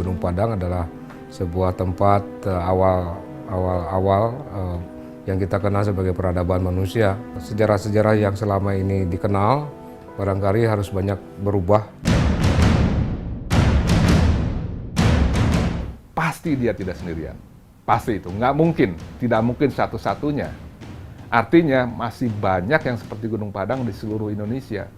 Gunung Padang adalah sebuah tempat awal yang kita kenal sebagai peradaban manusia. Sejarah-sejarah yang selama ini dikenal barangkali harus banyak berubah. Pasti dia tidak sendirian. Pasti itu, nggak mungkin, tidak mungkin satu-satunya. Artinya masih banyak yang seperti Gunung Padang di seluruh Indonesia.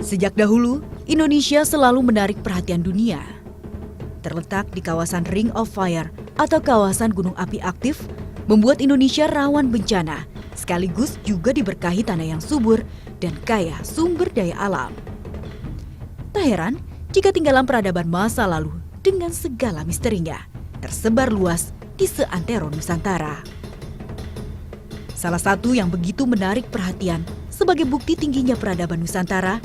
Sejak dahulu, Indonesia selalu menarik perhatian dunia. Terletak di kawasan Ring of Fire atau kawasan gunung api aktif, membuat Indonesia rawan bencana, sekaligus juga diberkahi tanah yang subur dan kaya sumber daya alam. Tak heran jika tinggalan peradaban masa lalu dengan segala misterinya tersebar luas di seantero Nusantara. Salah satu yang begitu menarik perhatian sebagai bukti tingginya peradaban Nusantara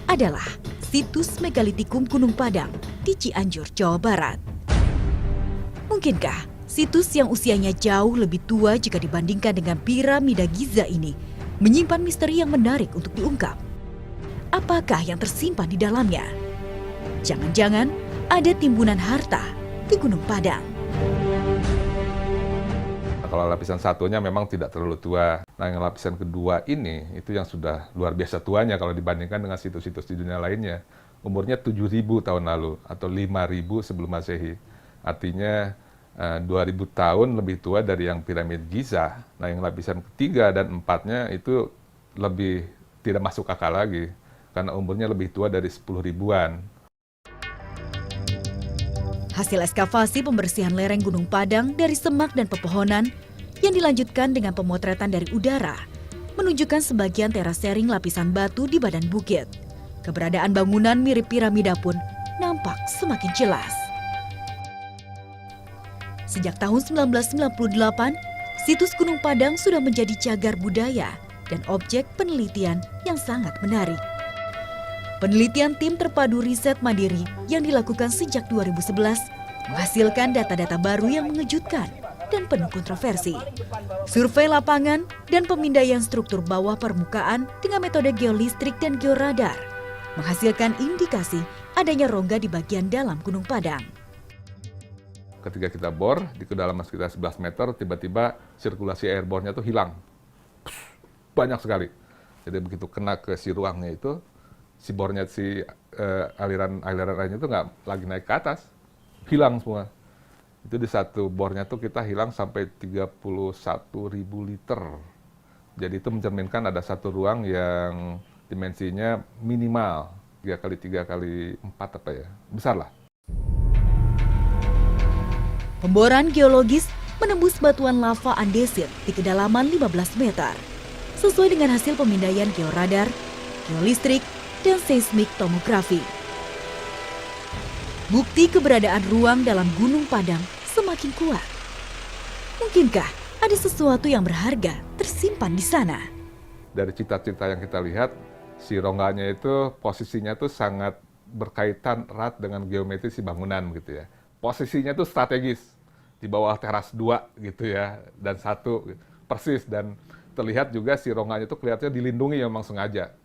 adalah situs megalitikum Gunung Padang di Cianjur, Jawa Barat. Mungkinkah situs yang usianya jauh lebih tua jika dibandingkan dengan piramida Giza ini menyimpan misteri yang menarik untuk diungkap? Apakah yang tersimpan di dalamnya? Jangan-jangan ada timbunan harta di Gunung Padang. Kalau lapisan satunya memang tidak terlalu tua. Nah, yang lapisan kedua ini, itu yang sudah luar biasa tuanya kalau dibandingkan dengan situs-situs di dunia lainnya. Umurnya 7.000 tahun lalu, atau 5.000 sebelum Masehi. Artinya 2.000 tahun lebih tua dari yang piramid Giza. Nah, yang lapisan ketiga dan empatnya itu lebih tidak masuk akal lagi, karena umurnya lebih tua dari 10 ribuan. Hasil ekskavasi pembersihan lereng Gunung Padang dari semak dan pepohonan yang dilanjutkan dengan pemotretan dari udara menunjukkan sebagian terasering lapisan batu di badan bukit. Keberadaan bangunan mirip piramida pun nampak semakin jelas. Sejak tahun 1998, situs Gunung Padang sudah menjadi cagar budaya dan objek penelitian yang sangat menarik. Penelitian tim terpadu riset mandiri yang dilakukan sejak 2011 menghasilkan data-data baru yang mengejutkan dan penuh kontroversi. Survei lapangan dan pemindaian struktur bawah permukaan dengan metode geolistrik dan georadar menghasilkan indikasi adanya rongga di bagian dalam Gunung Padang. Ketika kita bor di kedalaman sekitar 11 meter, tiba-tiba sirkulasi airborne-nya itu hilang. Banyak sekali. Jadi begitu kena ke si ruangnya itu, si bornya, aliran airnya itu nggak lagi naik ke atas, hilang semua. Itu di satu bornya tuh kita hilang sampai 31.000 liter. Jadi itu mencerminkan ada satu ruang yang dimensinya minimal 3x3x4 apa ya, besar lah. Pemboran geologis menembus batuan lava andesit di kedalaman 15 meter, sesuai dengan hasil pemindaian georadar, geolistrik, dan seismik tomografi. Bukti keberadaan ruang dalam Gunung Padang semakin kuat. Mungkinkah ada sesuatu yang berharga tersimpan di sana? Dari cita-cita yang kita lihat, si rongganya itu posisinya tuh sangat berkaitan erat dengan geometri si bangunan gitu ya. Posisinya tuh strategis, di bawah teras 2 gitu ya, dan 1 persis, dan terlihat juga si rongganya itu kelihatannya dilindungi memang sengaja.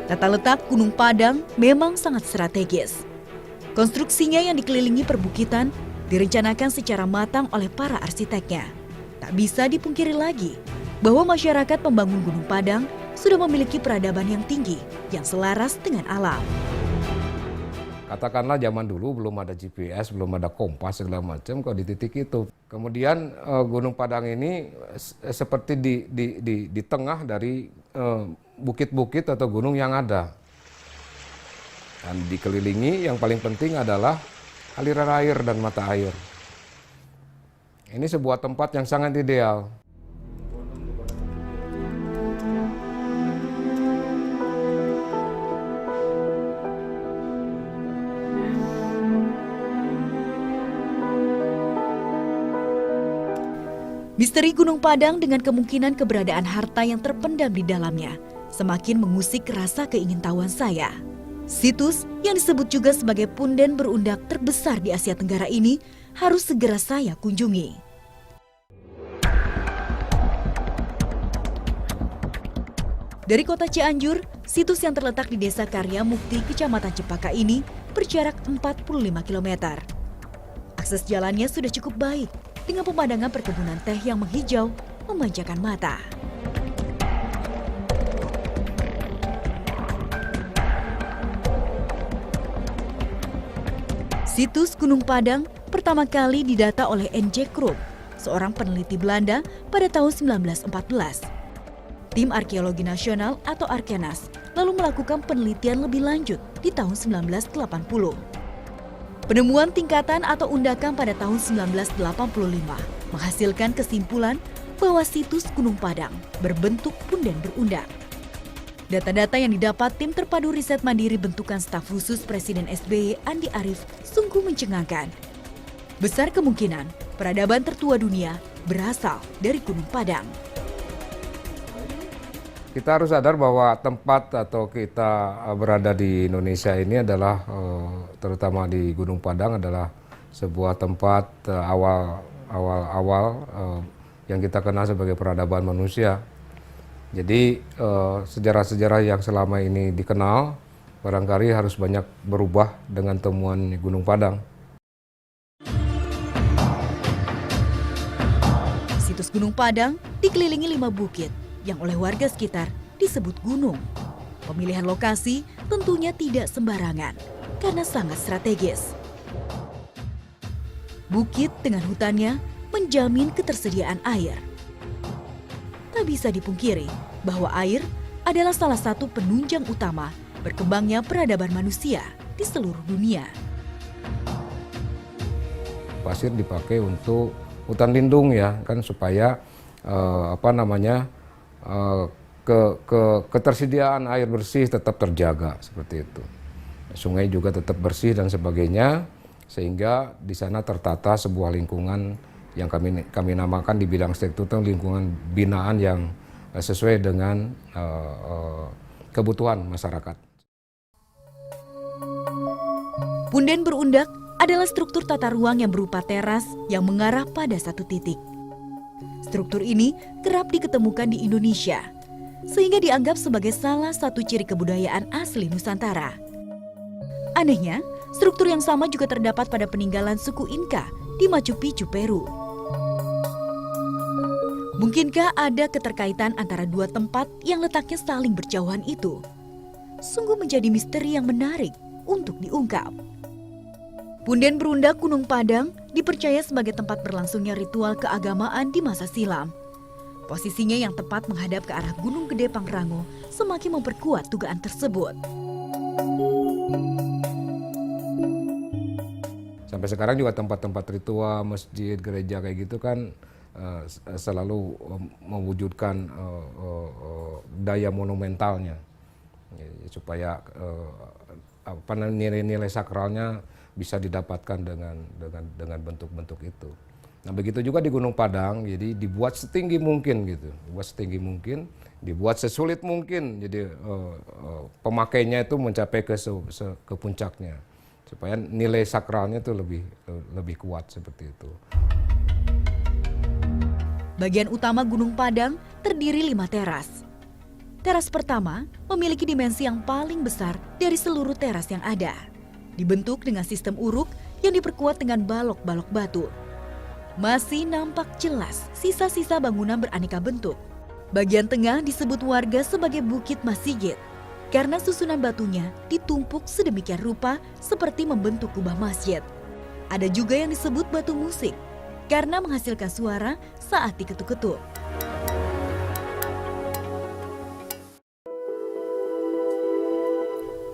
Tata letak Gunung Padang memang sangat strategis. Konstruksinya yang dikelilingi perbukitan direncanakan secara matang oleh para arsiteknya. Tak bisa dipungkiri lagi bahwa masyarakat pembangun Gunung Padang sudah memiliki peradaban yang tinggi yang selaras dengan alam. Katakanlah zaman dulu belum ada GPS, belum ada kompas segala macam kok di titik itu. Kemudian Gunung Padang ini seperti di tengah dari bukit-bukit atau gunung yang ada. Dan dikelilingi yang paling penting adalah aliran air dan mata air. Ini sebuah tempat yang sangat ideal. Misteri Gunung Padang dengan kemungkinan keberadaan harta yang terpendam di dalamnya semakin mengusik rasa keingintahuan saya. Situs yang disebut juga sebagai punden berundak terbesar di Asia Tenggara ini harus segera saya kunjungi. Dari kota Cianjur, situs yang terletak di Desa Karya Mukti, Kecamatan Cempaka ini berjarak 45 km. Akses jalannya sudah cukup baik, dengan pemandangan perkebunan teh yang menghijau memanjakan mata. Situs Gunung Padang pertama kali didata oleh N.J. Krupp, seorang peneliti Belanda pada tahun 1914. Tim Arkeologi Nasional atau Arkenas lalu melakukan penelitian lebih lanjut di tahun 1980. Penemuan tingkatan atau undakan pada tahun 1985 menghasilkan kesimpulan bahwa situs Gunung Padang berbentuk punden berundak. Data-data yang didapat tim terpadu riset mandiri bentukan staf khusus Presiden SBY Andi Arief sungguh mencengangkan. Besar kemungkinan peradaban tertua dunia berasal dari Gunung Padang. Kita harus sadar bahwa tempat atau kita berada di Indonesia ini adalah terutama di Gunung Padang adalah sebuah tempat awal yang kita kenal sebagai peradaban manusia. Jadi sejarah-sejarah yang selama ini dikenal barangkali harus banyak berubah dengan temuan Gunung Padang. Situs Gunung Padang dikelilingi 5 bukit yang oleh warga sekitar disebut gunung. Pemilihan lokasi tentunya tidak sembarangan karena sangat strategis. Bukit dengan hutannya menjamin ketersediaan air. Tak bisa dipungkiri bahwa air adalah salah satu penunjang utama berkembangnya peradaban manusia di seluruh dunia. Pasir dipakai untuk hutan lindung ya, kan supaya ketersediaan air bersih tetap terjaga seperti itu. Sungai juga tetap bersih dan sebagainya, sehingga di sana tertata sebuah lingkungan yang kami namakan di bidang struktur lingkungan binaan yang sesuai dengan kebutuhan masyarakat. Punden berundak adalah struktur tata ruang yang berupa teras yang mengarah pada satu titik. Struktur ini kerap diketemukan di Indonesia, sehingga dianggap sebagai salah satu ciri kebudayaan asli Nusantara. Anehnya, struktur yang sama juga terdapat pada peninggalan suku Inka di Machu Picchu, Peru. Mungkinkah ada keterkaitan antara dua tempat yang letaknya saling berjauhan itu? Sungguh menjadi misteri yang menarik untuk diungkap. Punden berundak Gunung Padang dipercaya sebagai tempat berlangsungnya ritual keagamaan di masa silam. Posisinya yang tepat menghadap ke arah Gunung Gede Pangrango semakin memperkuat dugaan tersebut. Sampai sekarang juga tempat-tempat ritual, masjid, gereja kayak gitu kan selalu mewujudkan daya monumentalnya, supaya nilai-nilai sakralnya bisa didapatkan dengan bentuk-bentuk itu. Nah begitu juga di Gunung Padang, jadi dibuat setinggi mungkin gitu, dibuat sesulit mungkin, jadi pemakainya itu mencapai ke puncaknya, supaya nilai sakralnya itu lebih kuat seperti itu. Bagian utama Gunung Padang terdiri 5 teras. Teras pertama memiliki dimensi yang paling besar dari seluruh teras yang ada. Dibentuk dengan sistem uruk yang diperkuat dengan balok-balok batu. Masih nampak jelas sisa-sisa bangunan beraneka bentuk. Bagian tengah disebut warga sebagai Bukit Masigit karena susunan batunya ditumpuk sedemikian rupa seperti membentuk kubah masjid. Ada juga yang disebut batu musik karena menghasilkan suara saat diketuk-ketuk.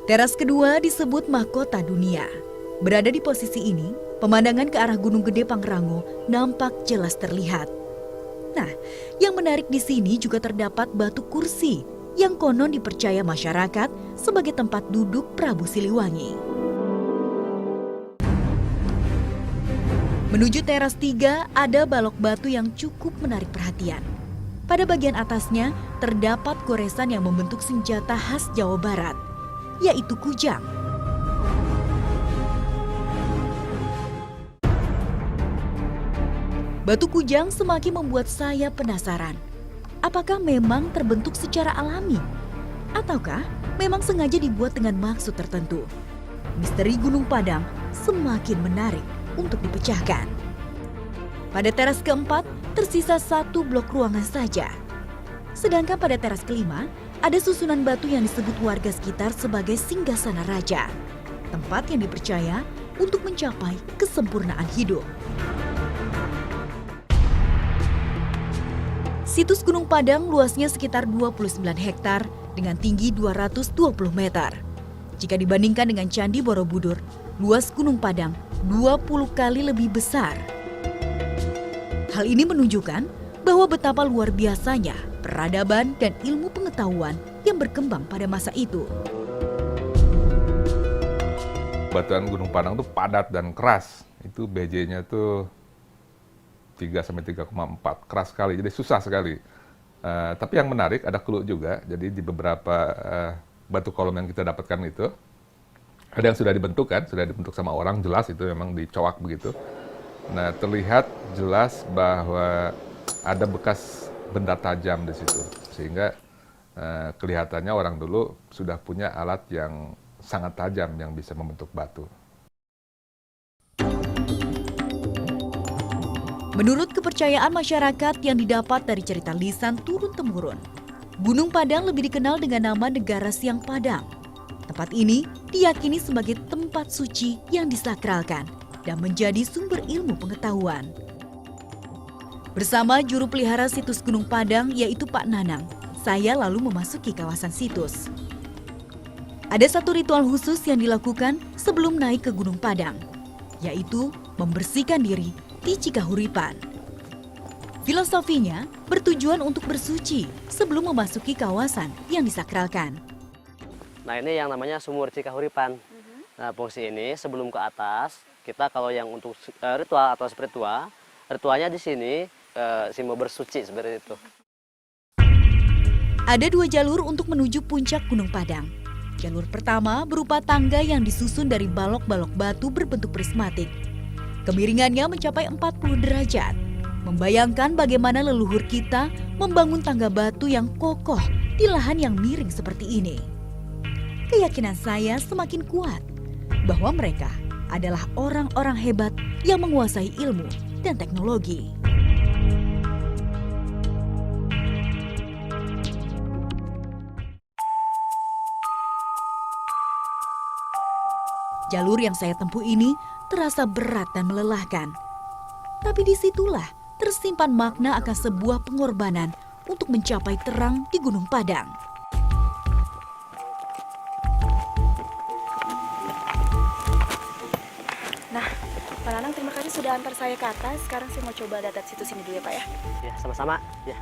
Teras kedua disebut Mahkota Dunia. Berada di posisi ini, pemandangan ke arah Gunung Gede Pangrango nampak jelas terlihat. Nah, yang menarik di sini juga terdapat batu kursi yang konon dipercaya masyarakat sebagai tempat duduk Prabu Siliwangi. Menuju teras 3 ada balok batu yang cukup menarik perhatian. Pada bagian atasnya terdapat goresan yang membentuk senjata khas Jawa Barat, yaitu kujang. Batu kujang semakin membuat saya penasaran. Apakah memang terbentuk secara alami? Ataukah memang sengaja dibuat dengan maksud tertentu? Misteri Gunung Padang semakin menarik untuk dipecahkan. Pada teras keempat, tersisa 1 blok ruangan saja. Sedangkan pada teras kelima, ada susunan batu yang disebut warga sekitar sebagai singgasana raja. Tempat yang dipercaya untuk mencapai kesempurnaan hidup. Situs Gunung Padang luasnya sekitar 29 hektar dengan tinggi 220 meter. Jika dibandingkan dengan Candi Borobudur, luas Gunung Padang 20 kali lebih besar. Hal ini menunjukkan bahwa betapa luar biasanya peradaban dan ilmu pengetahuan yang berkembang pada masa itu. Batuan Gunung Padang itu padat dan keras. Itu BJ-nya tuh 3 sampai 3,4, keras sekali. Jadi susah sekali. Tapi yang menarik ada clue juga. Jadi di beberapa batu kolom yang kita dapatkan itu ada yang sudah dibentuk kan, sudah dibentuk sama orang, jelas itu memang dicowak begitu. Nah, terlihat jelas bahwa ada bekas benda tajam di situ, sehingga kelihatannya orang dulu sudah punya alat yang sangat tajam yang bisa membentuk batu. Menurut kepercayaan masyarakat yang didapat dari cerita lisan turun-temurun, Gunung Padang lebih dikenal dengan nama Negara Siang Padang. Tempat ini diyakini sebagai tempat suci yang disakralkan dan menjadi sumber ilmu pengetahuan. Bersama juru pelihara situs Gunung Padang yaitu Pak Nanang, saya lalu memasuki kawasan situs. Ada satu ritual khusus yang dilakukan sebelum naik ke Gunung Padang, yaitu membersihkan diri di Cikahuripan. Filosofinya bertujuan untuk bersuci sebelum memasuki kawasan yang disakralkan. Nah, ini yang namanya sumur Cikahuripan. Nah, fungsi ini sebelum ke atas, kita kalau yang untuk ritual atau spiritual, ritualnya di sini simbol bersuci seperti itu. Ada 2 jalur untuk menuju puncak Gunung Padang. Jalur pertama berupa tangga yang disusun dari balok-balok batu berbentuk prismatik. Kemiringannya mencapai 40 derajat. Membayangkan bagaimana leluhur kita membangun tangga batu yang kokoh di lahan yang miring seperti ini. Keyakinan saya semakin kuat bahwa mereka adalah orang-orang hebat yang menguasai ilmu dan teknologi. Jalur yang saya tempuh ini terasa berat dan melelahkan. Tapi disitulah tersimpan makna akan sebuah pengorbanan untuk mencapai terang di Gunung Padang. Nah, Pak Nanang terima kasih sudah antar saya ke atas. Sekarang saya mau coba data situs ini dulu ya Pak ya. Ya, sama-sama. Ya.